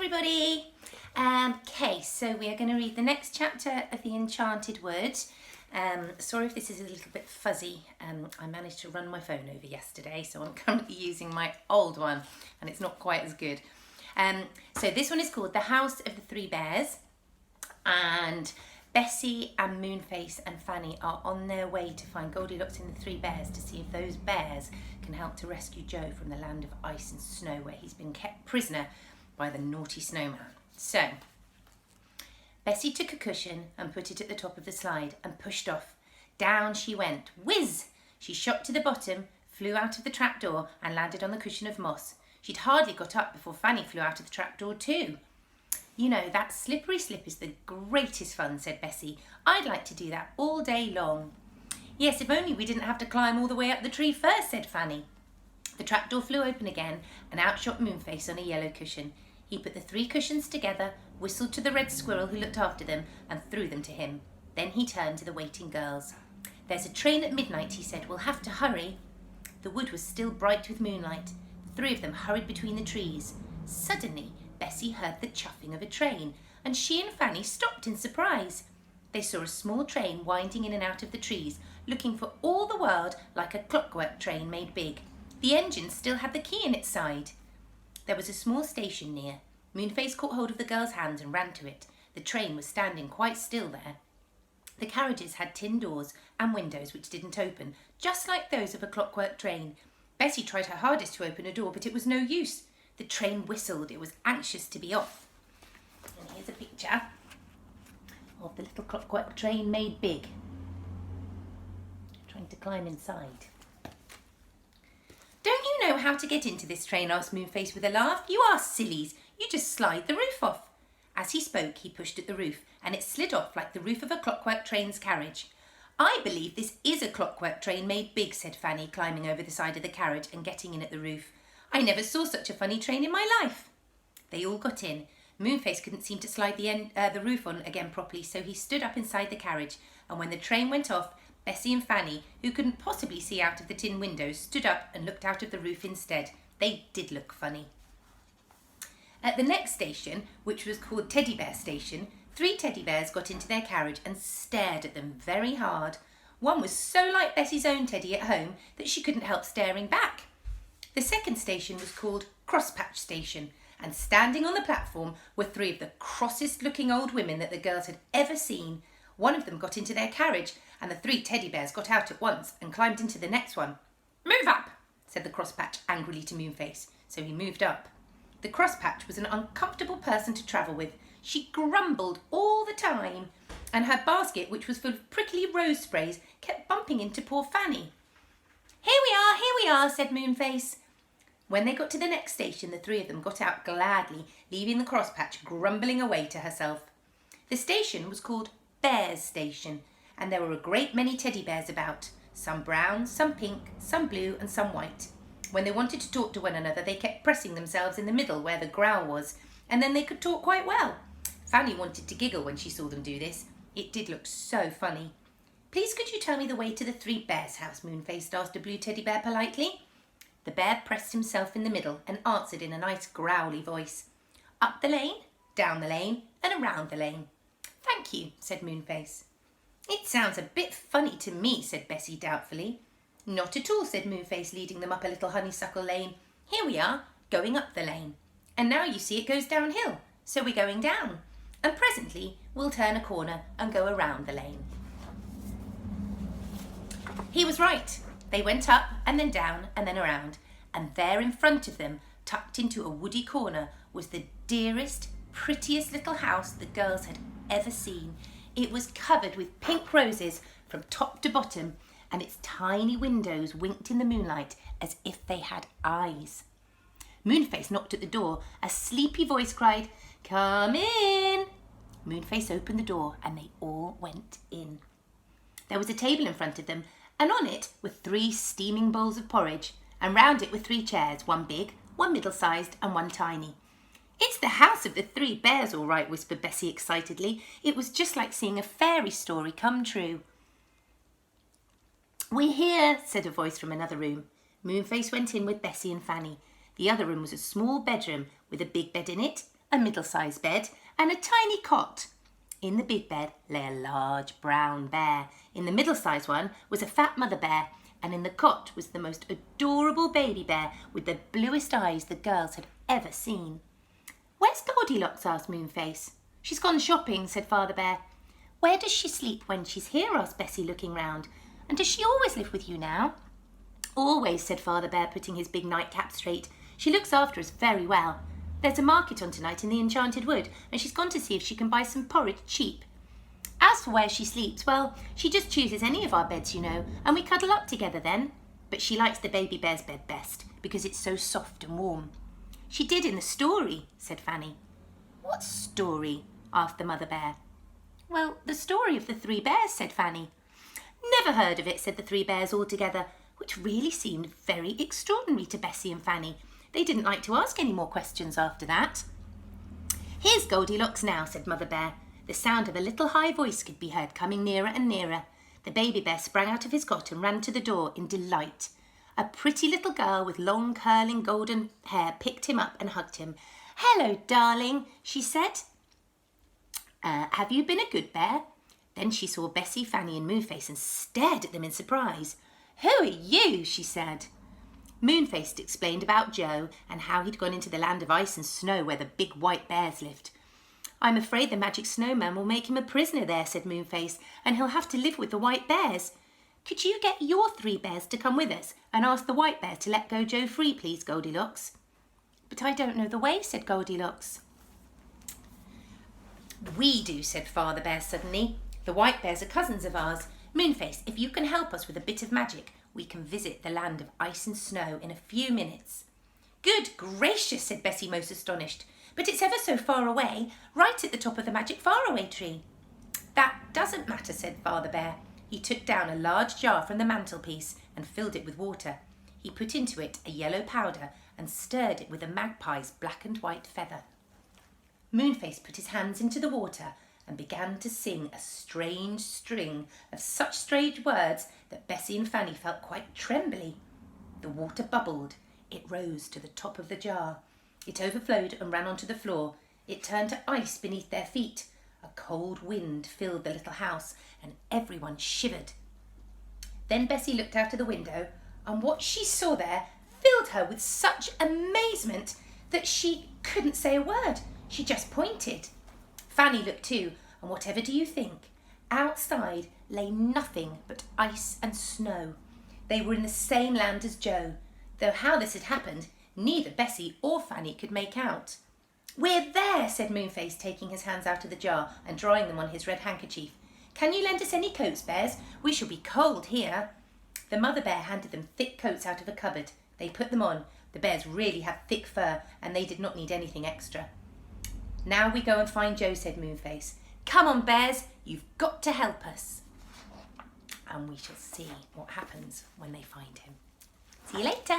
everybody. Okay, so we are going to read the next chapter of the Enchanted Wood. Sorry if this is a little bit fuzzy. I managed to run my phone over yesterday, so I'm currently using my old one and it's not quite as good. So this one is called The House of the Three Bears, and Bessie and Moonface and Fanny are on their way to find Goldilocks and the Three Bears to see if those bears can help to rescue Joe from the land of ice and snow where he's been kept prisoner by the naughty snowman. So, Bessie took a cushion and put it at the top of the slide and pushed off. Down she went. Whiz! She shot to the bottom, flew out of the trapdoor and landed on the cushion of moss. She'd hardly got up before Fanny flew out of the trapdoor too. You know, that slippery slip is the greatest fun, said Bessie. I'd like to do that all day long. Yes, if only we didn't have to climb all the way up the tree first, said Fanny. The trapdoor flew open again and out shot Moonface on a yellow cushion. He put the three cushions together, whistled to the red squirrel who looked after them and threw them to him. Then he turned to the waiting girls. There's a train at midnight, he said. We'll have to hurry. The wood was still bright with moonlight. The three of them hurried between the trees. Suddenly, Bessie heard the chuffing of a train, and she and Fanny stopped in surprise. They saw a small train winding in and out of the trees, looking for all the world like a clockwork train made big. The engine still had the key in its side. There was a small station near. Moonface caught hold of the girl's hand and ran to it. The train was standing quite still there. The carriages had tin doors and windows which didn't open, just like those of a clockwork train. Bessie tried her hardest to open a door, but it was no use. The train whistled. It was anxious to be off. And here's a picture of the little clockwork train made big, trying to climb inside. Don't you know how to get into this train? Asked Moonface with a laugh. You are sillies. You just slide the roof off. As he spoke, he pushed at the roof, and it slid off like the roof of a clockwork train's carriage. I believe this is a clockwork train made big, said Fanny, climbing over the side of the carriage and getting in at the roof. I never saw such a funny train in my life. They all got in. Moonface couldn't seem to slide the roof on again properly, so he stood up inside the carriage, and when the train went off, Bessie and Fanny, who couldn't possibly see out of the tin windows, stood up and looked out of the roof instead. They did look funny. At the next station, which was called Teddy Bear Station, three teddy bears got into their carriage and stared at them very hard. One was so like Bessie's own teddy at home that she couldn't help staring back. The second station was called Crosspatch Station, and standing on the platform were three of the crossest looking old women that the girls had ever seen. One of them got into their carriage, and the three teddy bears got out at once and climbed into the next one. Move up, said the Crosspatch angrily to Moonface, so he moved up. The Crosspatch was an uncomfortable person to travel with. She grumbled all the time, and her basket, which was full of prickly rose sprays, kept bumping into poor Fanny. Here we are, said Moonface. When they got to the next station, the three of them got out gladly, leaving the Crosspatch grumbling away to herself. The station was called Bears Station, and there were a great many teddy bears about, some brown, some pink, some blue and some white. When they wanted to talk to one another, they kept pressing themselves in the middle where the growl was, and then they could talk quite well. Fanny wanted to giggle when she saw them do this. It did look so funny. Please could you tell me the way to the Three Bears' house? Moonface asked a blue teddy bear politely. The bear pressed himself in the middle and answered in a nice growly voice. Up the lane, down the lane and around the lane. Thank you, said Moonface. It sounds a bit funny to me, said Bessie doubtfully. Not at all, said Moonface, leading them up a little honeysuckle lane. Here we are, going up the lane. And now you see it goes downhill, so we're going down. And presently we'll turn a corner and go around the lane. He was right. They went up and then down and then around, and there in front of them, tucked into a woody corner, was the dearest, prettiest little house the girls had ever seen. It was covered with pink roses from top to bottom, and its tiny windows winked in the moonlight as if they had eyes. Moonface knocked at the door. A sleepy voice cried, Come in! Moonface opened the door, and they all went in. There was a table in front of them, and on it were three steaming bowls of porridge, and round it were three chairs, one big, one middle-sized, and one tiny. It's the house of the Three Bears, all right, whispered Bessie excitedly. It was just like seeing a fairy story come true. We're here, said a voice from another room. Moonface went in with Bessie and Fanny. The other room was a small bedroom with a big bed in it, a middle-sized bed and a tiny cot. In the big bed lay a large brown bear. In the middle-sized one was a fat mother bear, and in the cot was the most adorable baby bear with the bluest eyes the girls had ever seen. "Where's Goldilocks?" asked Moonface. "She's gone shopping," said Father Bear. "Where does she sleep when she's here?" asked Bessie, looking round. "And does she always live with you now?" "Always," said Father Bear, putting his big nightcap straight. "She looks after us very well. There's a market on tonight in the Enchanted Wood, and she's gone to see if she can buy some porridge cheap. As for where she sleeps, well, she just chooses any of our beds, you know, and we cuddle up together then. But she likes the baby bear's bed best, because it's so soft and warm." "She did in the story," said Fanny. "What story?" asked the mother bear. "Well, the story of the 3 bears," said Fanny. "Never heard of it," said the 3 bears all together, which really seemed very extraordinary to Bessie and Fanny. They didn't like to ask any more questions after that. "Here's Goldilocks now," said Mother Bear. The sound of a little high voice could be heard coming nearer and nearer. The baby bear sprang out of his cot and ran to the door in delight. A pretty little girl with long curling golden hair picked him up and hugged him. "Hello, darling," she said. Have you been a good bear?" Then she saw Bessie, Fanny and Moonface and stared at them in surprise. "Who are you?" she said. Moonface explained about Joe and how he'd gone into the land of ice and snow where the big white bears lived. "I'm afraid the magic snowman will make him a prisoner there," said Moonface, "and he'll have to live with the white bears. Could you get your 3 bears to come with us and ask the white bear to let go Joe free, please, Goldilocks?" "But I don't know the way," said Goldilocks. "We do," said Father Bear suddenly. "The white bears are cousins of ours. Moonface, if you can help us with a bit of magic, we can visit the land of ice and snow in a few minutes." "Good gracious," said Bessie, most astonished. "But it's ever so far away, right at the top of the magic faraway tree." "That doesn't matter," said Father Bear. He took down a large jar from the mantelpiece and filled it with water. He put into it a yellow powder and stirred it with a magpie's black and white feather. Moonface put his hands into the water and began to sing a strange string of such strange words that Bessie and Fanny felt quite trembly. The water bubbled. It rose to the top of the jar. It overflowed and ran onto the floor. It turned to ice beneath their feet. A cold wind filled the little house and everyone shivered. Then Bessie looked out of the window, and what she saw there filled her with such amazement that she couldn't say a word. She just pointed. Fanny looked too, and whatever do you think? Outside lay nothing but ice and snow. They were in the same land as Joe, though how this had happened, neither Bessie or Fanny could make out. "We're there," said Moonface, taking his hands out of the jar and drying them on his red handkerchief. "Can you lend us any coats, bears? We shall be cold here." The mother bear handed them thick coats out of a cupboard. They put them on. The bears really had thick fur, and they did not need anything extra. "Now we go and find Joe," said Moonface. "Come on, bears, you've got to help us." And we shall see what happens when they find him. See you later.